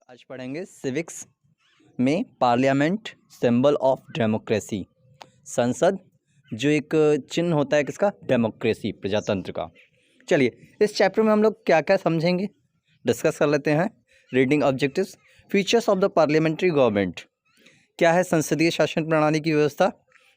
आज पढ़ेंगे सिविक्स में पार्लियामेंट सिंबल ऑफ डेमोक्रेसी। संसद जो एक चिन्ह होता है किसका, डेमोक्रेसी, प्रजातंत्र का। चलिए इस चैप्टर में हम लोग क्या क्या समझेंगे डिस्कस कर लेते हैं। Reading objectives, features of the parliamentary government, क्या है संसदीय शासन प्रणाली की व्यवस्था।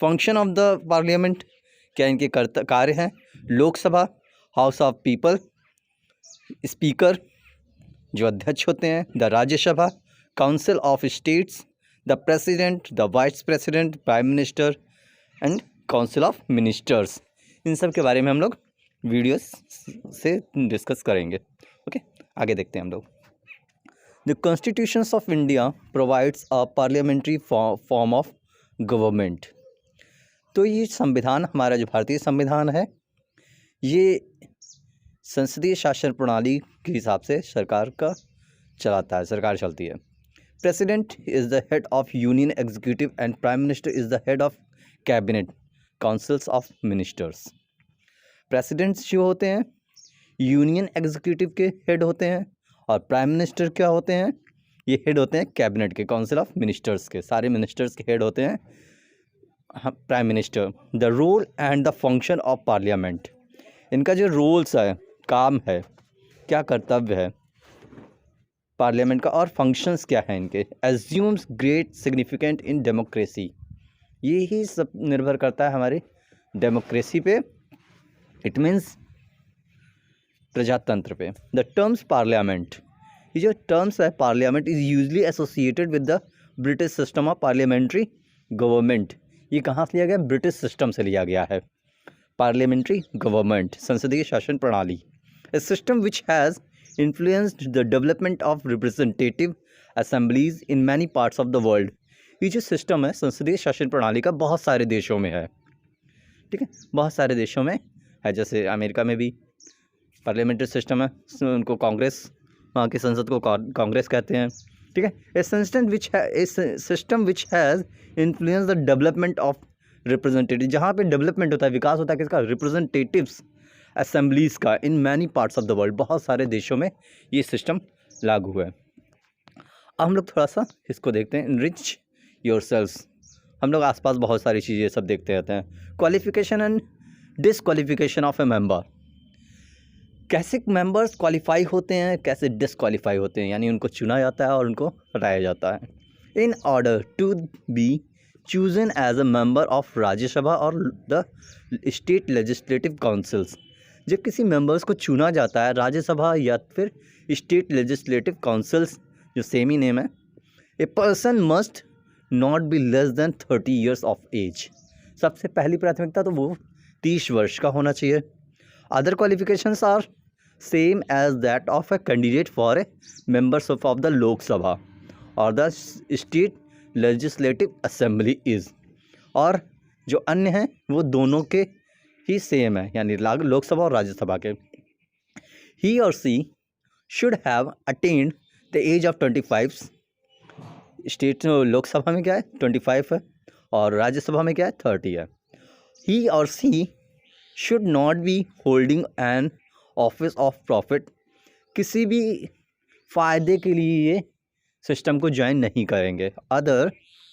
फंक्शन ऑफ द पार्लियामेंट, क्या इनके कार्य हैं। Lok Sabha, house of people, speaker जो अध्यक्ष होते हैं। The Rajya Sabha, council of states, the president, the vice president, prime minister and council of ministers. इन सब के बारे में हम लोग वीडियोस से डिस्कस करेंगे। ओके, आगे देखते हैं हम लोग। The constitutions of India provides a parliamentary form of government. तो ये संविधान, हमारा जो भारतीय संविधान है, ये संसदीय शासन प्रणाली के हिसाब से सरकार का चलाता है, सरकार चलती है। President is the head of union executive and prime minister is the head of cabinet councils of ministers. Presidents जो होते हैं यूनियन एग्जीक्यूटिव के हेड होते हैं, और प्राइम मिनिस्टर क्या होते हैं, ये हेड होते हैं कैबिनेट के, काउंसिल ऑफ मिनिस्टर्स के। सारे मिनिस्टर्स के हेड होते हैं prime minister. The role and the function of parliament, इनका जो रोल्स है, काम है, क्या कर्तव्य है पार्लियामेंट का, और फंक्शंस क्या है इनके। Assumes great significant in democracy, ये ही सब निर्भर करता है हमारी डेमोक्रेसी पे, इट मीन्स प्रजातंत्र पे। द टर्म्स पार्लियामेंट, ये जो टर्म्स है parliament is usually associated with the British system of parliamentary government. ये कहाँ से लिया गया, ब्रिटिश सिस्टम से लिया गया है। पार्लियामेंट्री गवर्नमेंट, संसदीय शासन प्रणाली, a system which has influenced the development of representative assemblies in many parts of the world। ये जो सिस्टम है संसदीय शासन प्रणाली का, बहुत सारे देशों में है, ठीक है, बहुत सारे देशों में है। जैसे अमेरिका में भी पार्लियामेंट्री सिस्टम है, उनको कांग्रेस, वहाँ की संसद को कांग्रेस कहते हैं, ठीक है। A system which has influence the development of representative, जहाँ पे डेवलपमेंट होता है, विकास होता है किसका, रिप्रेजेंटेटिव्स असेंबलीज़ का, in many parts of the world, बहुत सारे देशों में ये सिस्टम लागू है। अब हम लोग थोड़ा सा इसको देखते हैं, इनरिच योरसेल्व्स। हम लोग आसपास बहुत सारी चीज़ें सब देखते रहते हैं। Qualification and disqualification of A member, कैसे मेंबर्स क्वालिफाई होते हैं, कैसे डिसक्वालीफाई होते हैं, यानी उनको चुना जाता है और उनको हटाया जाता है। In order to be chosen as a member of Rajya Sabha और द स्टेट लेजिस्लेटिव काउंसिल्स, जब किसी मेंबर्स को चुना जाता है राज्यसभा या फिर स्टेट लेजिस्लेटिव काउंसिल्स, जो सेम ही नेम है, a person must not be less than 30 years of age. सबसे पहली प्राथमिकता तो वो 30 वर्ष का होना चाहिए। Other qualifications are same as that of a candidate for a membership of the Lok Sabha और the state legislative assembly is, और जो अन्य हैं वो दोनों के ही सेम है, यानी लोकसभा और राज्यसभा के। ही और she should have attend the age of 25, state Lok Sabha में क्या है 25 है, और राज्यसभा में क्या है 30 है। ही और she should not be holding an office of profit, किसी भी फ़ायदे के लिए ये सिस्टम को ज्वाइन नहीं करेंगे, other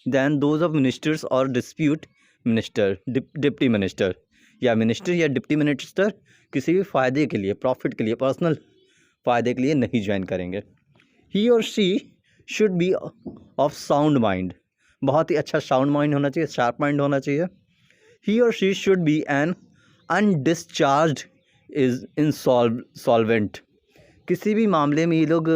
than those of ministers और डिस्प्यूट मिनिस्टर, डिप्टी मिनिस्टर, या मिनिस्टर या डिप्टी मिनिस्टर किसी भी फ़ायदे के लिए, प्रॉफिट के लिए, पर्सनल फ़ायदे के लिए नहीं ज्वाइन करेंगे। ही और she should B of sound mind, बहुत ही अच्छा साउंड माइंड होना चाहिए, शार्प माइंड होना चाहिए। ही और she should be an undischarged is insolvent, किसी भी मामले में ये लोग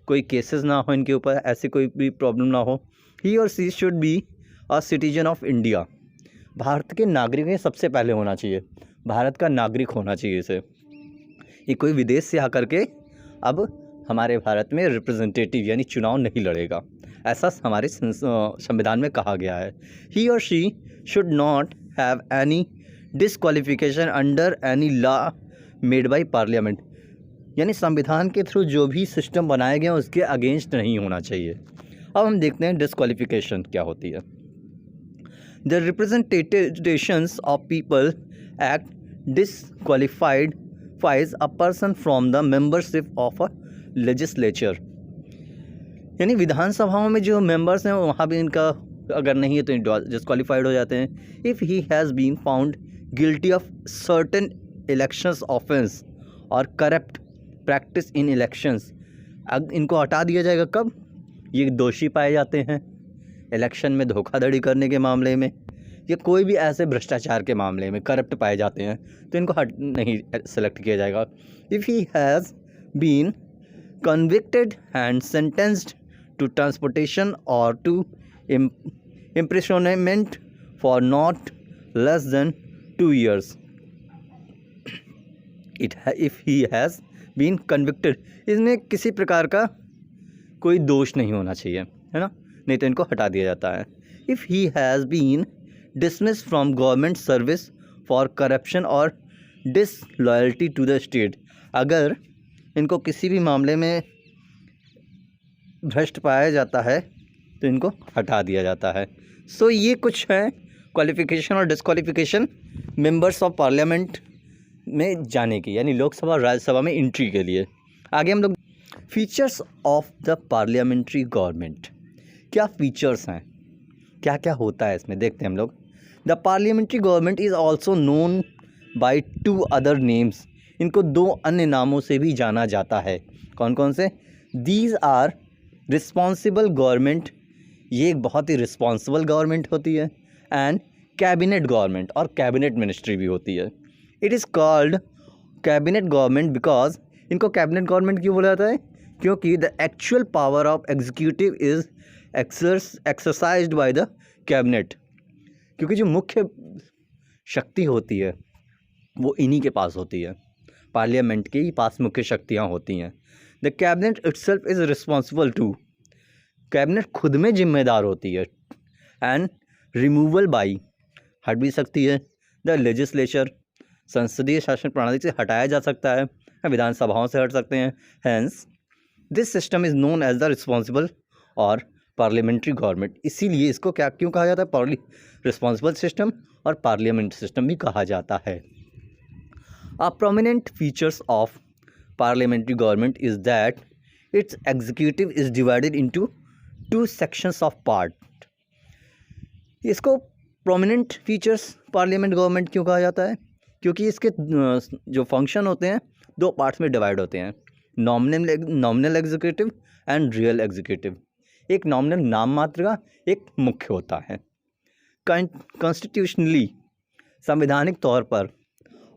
कोई केसेस ना हो इनके ऊपर, ऐसी कोई भी प्रॉब्लम ना हो। ही और she should be a citizen of India, Bharat के नागरिक ये सबसे पहले होना चाहिए, भारत का नागरिक होना चाहिए इसे, ये कोई विदेश से आकर के अब हमारे भारत में रिप्रेजेंटेटिव यानी चुनाव नहीं लड़ेगा, ऐसा हमारे संविधान में कहा गया है। ही और she should not have any disqualification under any law made by parliament, यानी संविधान के थ्रू जो भी सिस्टम बनाए गए हैं उसके अगेंस्ट नहीं होना चाहिए। अब हम देखते हैं डिसक्वालिफिकेशन क्या होती है। The representations of people act disqualifies a person from the membership of a legislature, यानी विधानसभाओं में जो मेंबर्स हैं वहाँ भी इनका अगर नहीं है तो डिस्क्वालीफाइड हो जाते हैं। If he has been found guilty of certain elections offence और करप्ट प्रैक्टिस इन इलेक्शंस, अब इनको हटा दिया जाएगा कब? ये दोषी पाए जाते हैं इलेक्शन में धोखाधड़ी करने के मामले में या कोई भी ऐसे भ्रष्टाचार के मामले में करप्ट पाए जाते हैं तो इनको नहीं सेलेक्ट किया जाएगा। If he has been convicted and sentenced to transportation or to imprisonment for not less than 2 years. If he has been convicted, इसमें किसी प्रकार का कोई दोष नहीं होना चाहिए, है ना, नहीं तो इनको हटा दिया जाता है। If he has been dismissed from government service for corruption or disloyalty to the state, अगर इनको किसी भी मामले में भ्रष्ट पाया जाता है तो इनको हटा दिया जाता है। सो ये कुछ है क्वालिफ़िकेशन और डिस्क्वालिफ़िकेशन मेंबर्स ऑफ पार्लियामेंट में जाने की, यानी लोकसभा और राज्यसभा में एंट्री के लिए। आगे हम लोग features of the parliamentary government, क्या फीचर्स हैं, क्या क्या होता है इसमें, देखते हैं हम लोग। The parliamentary government is also known by 2 other names, इनको 2 अन्य नामों से भी जाना जाता है। कौन कौन से? दीज आर रिस्पॉन्सिबल गवर्नमेंट, ये एक बहुत ही रिस्पॉन्सिबल गवर्नमेंट होती है, एंड कैबिनेट गवर्नमेंट, और कैबिनेट मिनिस्ट्री भी होती है। It is called cabinet government because, इनको कैबिनेट गवर्नमेंट क्यों बोला जाता है? क्योंकि the actual power of executive is exercised by the cabinet, क्योंकि जो मुख्य शक्ति होती है वो इन्हीं के पास होती है, पार्लियामेंट के ही पास मुख्य शक्तियाँ होती हैं। The cabinet itself is responsible to, cabinet खुद में जिम्मेदार होती है, एंड रिमूवल बाई, हट भी सकती है, द लेजिस्लेचर, संसदीय शासन प्रणाली से हटाया जा सकता है, विधानसभाओं से हट सकते हैं। Hence this system is known as the responsible और पार्लियामेंट्री गवर्नमेंट, इसीलिए इसको क्या क्यों कहा जाता है? रिस्पॉन्सिबल सिस्टम और पार्लियामेंट सिस्टम भी कहा जाता है। A prominent features of parliamentary government is that its executive is divided into 2 sections of part. इसको prominent features parliament government क्यों कहा जाता है? क्योंकि इसके जो फंक्शन होते हैं 2 पार्ट्स में डिवाइड होते हैं, nominal executive and real executive. एक नॉमिनल नाम मात्र का, एक मुख्य होता है। कॉन्स्टिट्यूशनली, संवैधानिक तौर पर,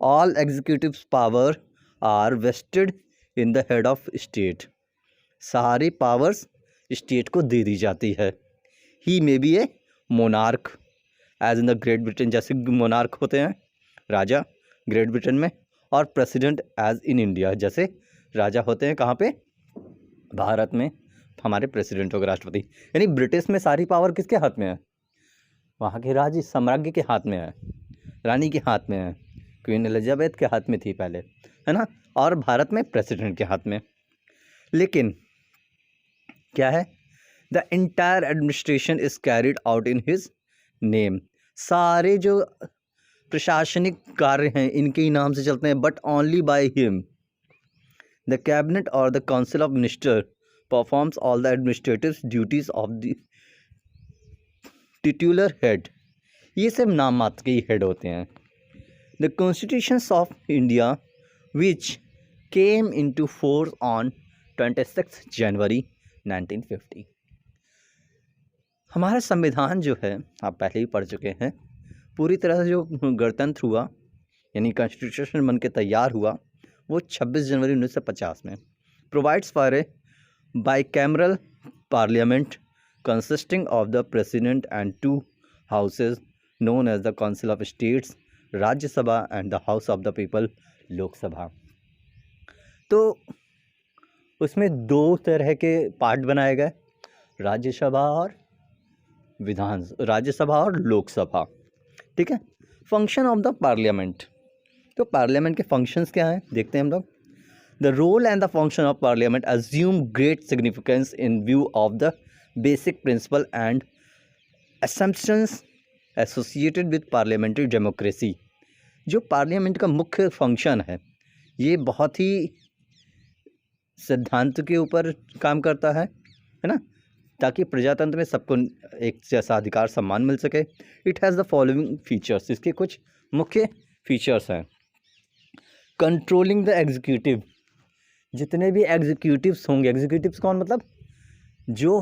all executive power are vested in the head of state, सारी पावर्स स्टेट को दे दी जाती है। He may be a monarch as in the great Britain, जैसे मोनार्क होते हैं राजा ग्रेट ब्रिटेन में, और प्रेसिडेंट एज इन इंडिया, जैसे राजा होते हैं कहाँ पे? भारत में हमारे प्रेसिडेंट हो गए, राष्ट्रपति। यानी ब्रिटिश में सारी पावर किसके हाथ में है? वहाँ के राज्य साम्राज्य के हाथ में है, रानी के हाथ में है, क्वीन एलिजाबेथ के हाथ में थी पहले, है ना, और भारत में प्रेसिडेंट के हाथ में। लेकिन क्या है? The entire administration is carried out in his name, सारे जो प्रशासनिक कार्य हैं इनके ही नाम से चलते हैं, but only by him. The cabinet और the council of minister performs all the administrative duties of the titular head, ये सब नाम मात्र के ही हेड होते हैं। The constitutions of India which came into force on 26 January 1950, हमारा संविधान जो है आप पहले ही पढ़ चुके हैं, पूरी तरह से जो गणतंत्र हुआ यानी कॉन्स्टिट्यूशन बन के तैयार हुआ वो 26 जनवरी 1950 में। Provides for a bicameral parliament consisting of the president and 2 houses known as the council of states, राज्य सभा and the house of the people, लोक सभा। तो उसमें 2 तरह के पार्ट बनाए गए, राज्यसभा और राज्यसभा और लोकसभा, ठीक है। फंक्शन ऑफ द पार्लियामेंट, तो पार्लियामेंट के फंक्शंस क्या हैं देखते हैं हम लोग। The role and the function of parliament assume great significance in view of the basic principle and assumptions associated with parliamentary democracy. जो पार्लियामेंट का मुख्य फंक्शन है ये बहुत ही सिद्धांत के ऊपर काम करता है है ना, ताकि प्रजातंत्र में सबको एक जैसा अधिकार सम्मान मिल सके। It has the following features, इसके कुछ मुख्य फीचर्स हैं। कंट्रोलिंग द एग्जीक्यूटिव, जितने भी एग्जीक्यूटिव्स होंगे, एग्जीक्यूटिव्स कौन, मतलब जो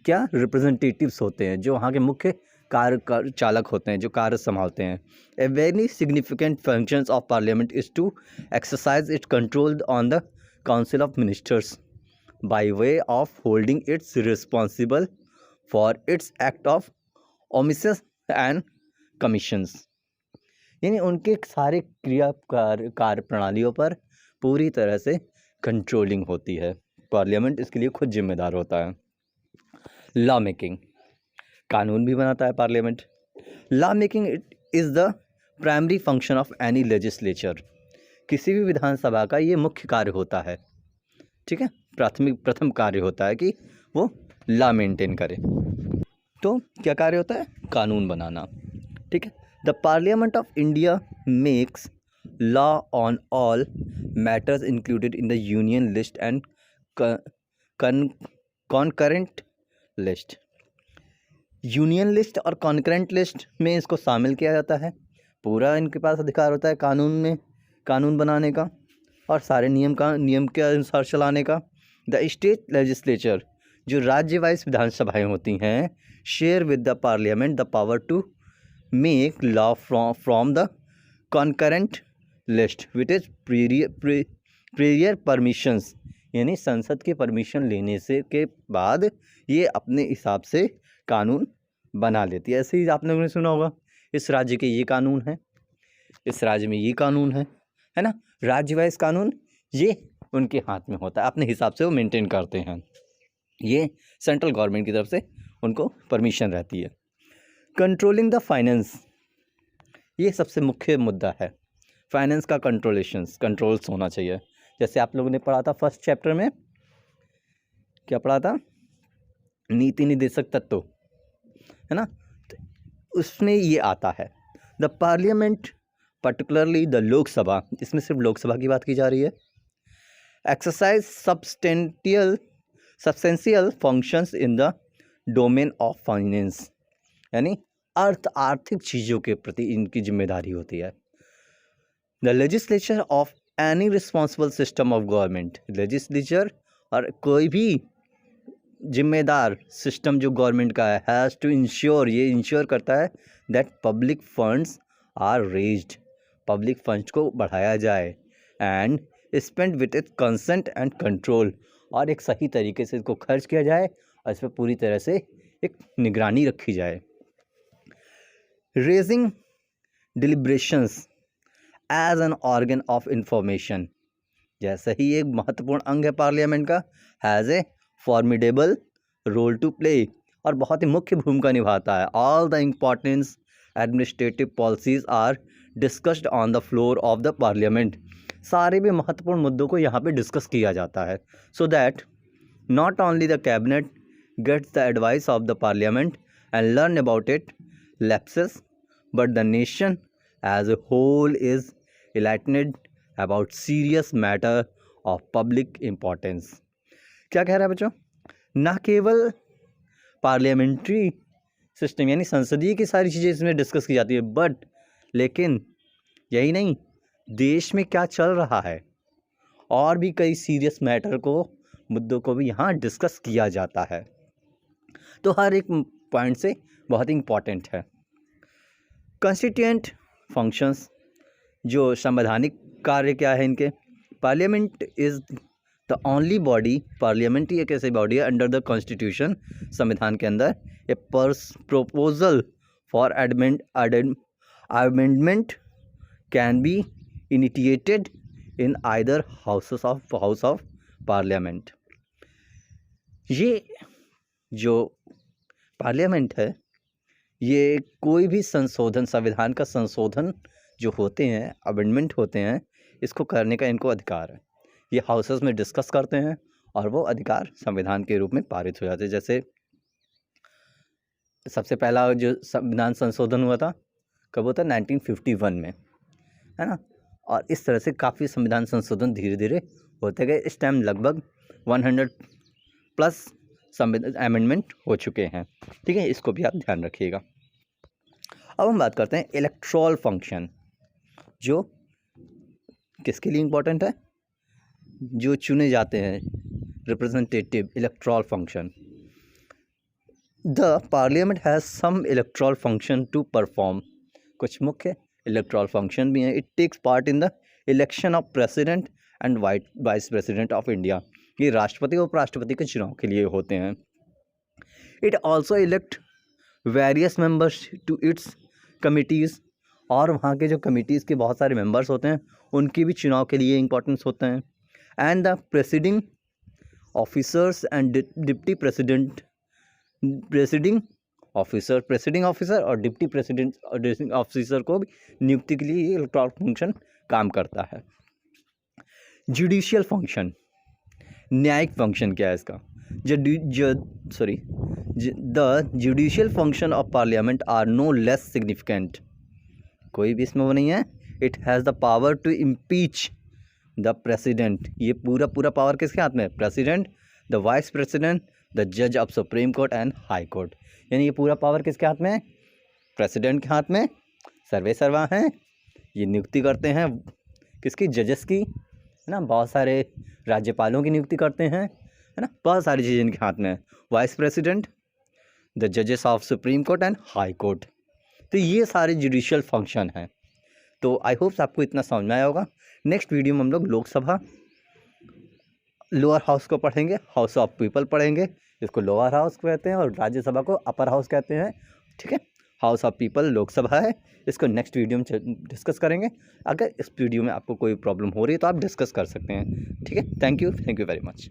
क्या रिप्रेजेंटेटिव्स होते हैं, जो वहाँ के मुख्य कार्य चालक होते हैं, जो कार्य संभालते हैं। A very significant functions of parliament is to exercise it control on the council of ministers by way of holding its responsible for its act of omisses and commissions, यानी उनके सारे कार्य प्रणालियों पर पूरी तरह से कंट्रोलिंग होती है। पार्लियामेंट इसके लिए खुद जिम्मेदार होता है। लॉ मेकिंग, कानून भी बनाता है parliament. Law making is the primary function of any legislature, किसी भी विधानसभा का ये मुख्य कार्य होता है, ठीक है, प्रथम कार्य होता है कि वो लॉ मेंटेन करे। तो क्या कार्य होता है, कानून बनाना, ठीक है। The parliament of India makes law on all matters included in the union list and concurrent list. Union list और कॉन्करेंट लिस्ट में इसको शामिल किया जाता है। पूरा इनके पास अधिकार होता है कानून में, कानून बनाने का और सारे नियम के अनुसार चलाने का। द स्टेट लेजिस्लेचर, जो राज्य वाइज विधानसभाएं होती हैं, share with the parliament the power to make law from the concurrent list which is prior permissions, यानी संसद के परमिशन लेने से के बाद ये अपने हिसाब से कानून बना लेती है। ऐसे ही आप लोगों ने सुना होगा, इस राज्य के ये कानून है, इस राज्य में ये कानून है ना, राज्य वाइज कानून ये उनके हाथ में होता है, अपने हिसाब से वो मेंटेन करते हैं। ये सेंट्रल गवर्नमेंट की तरफ से उनको परमिशन रहती है। कंट्रोलिंग द फाइनेंस, ये सबसे मुख्य मुद्दा है। फाइनेंस का कंट्रोल्स होना चाहिए। जैसे आप लोगों ने पढ़ा था फर्स्ट चैप्टर में, क्या पढ़ा था, नीति निर्देशक तत्व, है ना, तो उसमें ये आता है। The parliament particularly the Lok Sabha, इसमें सिर्फ लोकसभा की बात की जा रही है, exercise substantial functions in the domain of finance, यानी आर्थिक चीज़ों के प्रति इनकी जिम्मेदारी होती है। The legislature of any responsible system of government, legislature और कोई भी जिम्मेदार सिस्टम जो गवर्नमेंट का है, हैज़ टू इंश्योर, ये इंश्योर करता है that public funds are raised, public funds को बढ़ाया जाए, and spend with it consent and control, और एक सही तरीके से इसको खर्च किया जाए और इस पर पूरी तरह से एक निगरानी रखी जाए। Raising deliberations as an organ of information, जैसे ही एक महत्वपूर्ण अंग है पार्लियामेंट का, has a formidable role to play, और बहुत ही मुख्य भूमिका निभाता है। All the importance administrative policies are discussed on the floor of the parliament, सारे भी महत्वपूर्ण मुद्दों को यहाँ पे डिस्कस किया जाता है, so that not only the cabinet gets the advice of the parliament and learn about it lapses, but the nation as a whole is enlightened about serious matter of public importance। क्या कह रहा है बच्चों, ना केवल parliamentary system यानी संसदीय की सारी चीज़ें इसमें डिस्कस की जाती है, बट लेकिन यही नहीं, देश में क्या चल रहा है और भी कई सीरियस मैटर को, मुद्दों को भी यहाँ डिस्कस किया जाता है। तो हर एक पॉइंट से बहुत ही इम्पॉर्टेंट है। कॉन्स्टिट्यूएंट फंक्शंस, जो संवैधानिक कार्य क्या है इनके, parliament is the only body, parliament ही एक ऐसी बॉडी है अंडर द कॉन्स्टिट्यूशन, संविधान के अंदर, ए proposal for amendment can be initiated in either house of parliament. ये जो पार्लियामेंट है, ये कोई भी संशोधन, संविधान का संशोधन जो होते हैं, अमेंडमेंट होते हैं, इसको करने का इनको अधिकार है। ये हाउसेस में डिस्कस करते हैं और वो अधिकार संविधान के रूप में पारित हो जाते हैं। जैसे सबसे पहला जो संविधान संशोधन हुआ था, कब होता है, 1951 में, है ना, और इस तरह से काफ़ी संविधान संशोधन धीरे धीरे होते गए। इस टाइम लगभग 100 प्लस अमेंडमेंट हो चुके हैं, ठीक है, इसको भी आप ध्यान रखिएगा। अब हम बात करते हैं इलेक्टोरल फंक्शन, जो किसके लिए इम्पोर्टेंट है, जो चुने जाते हैं, representative electoral function. The parliament has some electoral function to perform, कुछ मुख्य इलेक्टोरल फंक्शन भी हैं। It takes part in the election of president and vice president of India, ये राष्ट्रपति और उपराष्ट्रपति के चुनाव के लिए होते हैं। It also elect various members to its committees, और वहाँ के जो कमिटीज़ के बहुत सारे मेंबर्स होते हैं उनकी भी चुनाव के लिए इंपॉर्टेंस होते हैं। And the presiding officers and deputy presiding officer और डिप्टी प्रेसिडेंट ऑफिसर को भी नियुक्ति के लिए ये इलेक्टोरल फंक्शन काम करता है। जुडिशियल फंक्शन, न्यायिक फंक्शन क्या है इसका, the judicial function of parliament are no less significant, कोई भी इसमें वो नहीं है। It has the power to impeach the president, ये पूरा पावर किसके हाथ में है, president, the vice president, the जज of supreme court and high court, यानी ये पूरा पावर किसके हाथ में है, प्रेसिडेंट के हाथ में। सर्वे सर्वा हैं, ये नियुक्ति करते हैं किसकी, जजेस की, है ना, बहुत सारे राज्यपालों की नियुक्ति करते हैं, है ना, बहुत सारी चीज़ें इनके हाथ में है। वाइस प्रेसिडेंट, द जजेस of supreme court and high court, तो ये सारे जुडिशियल फंक्शन हैं। तो आई होप्स आपको इतना समझ में आया होगा। नेक्स्ट वीडियो में हम लोग लोकसभा लोअर हाउस को पढ़ेंगे, हाउस ऑफ पीपल पढ़ेंगे, इसको लोअर हाउस कहते हैं, और राज्यसभा को अपर हाउस कहते हैं, ठीक है। हाउस ऑफ पीपल लोकसभा है, इसको नेक्स्ट वीडियो में डिस्कस करेंगे। अगर इस वीडियो में आपको कोई प्रॉब्लम हो रही है तो आप डिस्कस कर सकते हैं, ठीक है। Thank you very much.